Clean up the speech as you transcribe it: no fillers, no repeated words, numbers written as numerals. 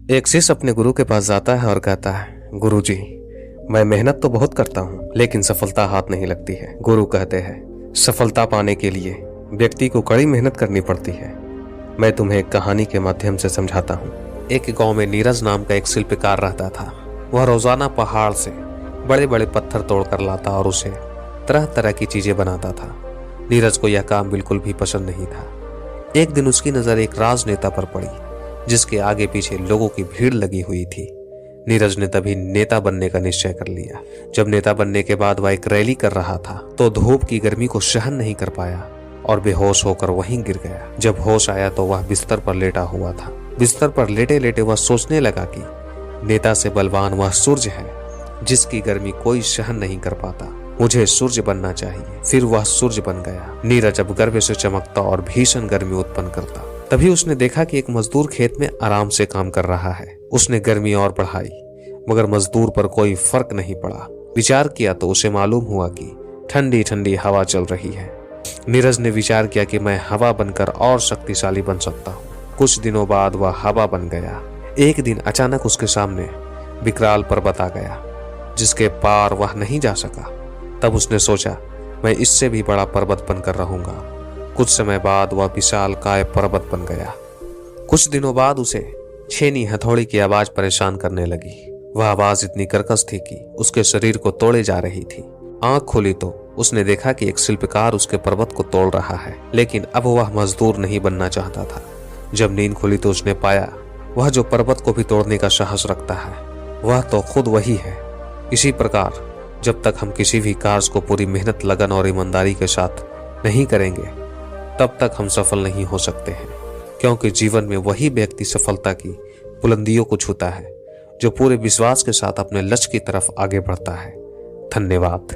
एक शिष्य अपने गुरु के पास जाता है और कहता है, गुरुजी, मैं मेहनत तो बहुत करता हूँ लेकिन सफलता हाथ नहीं लगती है। गुरु कहते हैं, सफलता पाने के लिए व्यक्ति को कड़ी मेहनत करनी पड़ती है। मैं तुम्हें एक कहानी के माध्यम से समझाता हूँ। एक गांव में नीरज नाम का एक शिल्पकार रहता था। वह रोजाना पहाड़ से बड़े बड़े पत्थर तोड़कर लाता और उसे तरह तरह की चीजें बनाता था। नीरज को यह काम बिल्कुल भी पसंद नहीं था। एक दिन उसकी नजर एक राजनेता पर पड़ी जिसके आगे पीछे लोगों की भीड़ लगी हुई थी। नीरज ने तभी नेता बनने का निश्चय कर लिया। जब नेता बनने के बाद वह एक रैली कर रहा था तो धूप की गर्मी को सहन नहीं कर पाया और बेहोश होकर वहीं गिर गया। जब होश आया तो वह बिस्तर पर लेटा हुआ था। बिस्तर पर लेटे लेटे वह सोचने लगा कि नेता से बलवान वह सूर्य है जिसकी गर्मी कोई सहन नहीं कर पाता। मुझे सूर्य बनना चाहिए। फिर वह सूर्य बन गया। नीरज अब गर्व से चमकता और भीषण गर्मी उत्पन्न करता। तभी उसने देखा कि एक मजदूर खेत में आराम से काम कर रहा है। उसने गर्मी और बढ़ाई मगर मजदूर पर कोई फर्क नहीं पड़ा। विचार किया तो उसे मालूम हुआ कि ठंडी ठंडी हवा चल रही है। नीरज ने विचार किया कि मैं हवा बनकर और शक्तिशाली बन सकता हूँ। कुछ दिनों बाद वह हवा बन गया। एक दिन अचानक उसके सामने विकराल पर्वत आ गया जिसके पार वह नहीं जा सका। तब उसने सोचा, मैं इससे भी बड़ा पर्वत बनकर रहूंगा। कुछ समय बाद वह विशाल काय पर्वत बन गया। कुछ दिनों बाद उसे छेनी हथौड़ी की आवाज परेशान करने लगी। वह आवाज इतनी कर्कश थी कि उसके शरीर को तोड़े जा रही थी। आंख खोली तो उसने देखा कि एक शिल्पकार उसके पर्वत को तोड़ रहा है, लेकिन अब वह मजदूर नहीं बनना चाहता था। जब नींद खुली तो उसने पाया वह जो पर्वत को भी तोड़ने का साहस रखता है वह तो खुद वही है। इसी प्रकार जब तक हम किसी भी कार्य को पूरी मेहनत, लगन और ईमानदारी के साथ नहीं करेंगे तब तक हम सफल नहीं हो सकते हैं, क्योंकि जीवन में वही व्यक्ति सफलता की बुलंदियों को छूता है जो पूरे विश्वास के साथ अपने लक्ष्य की तरफ आगे बढ़ता है। धन्यवाद।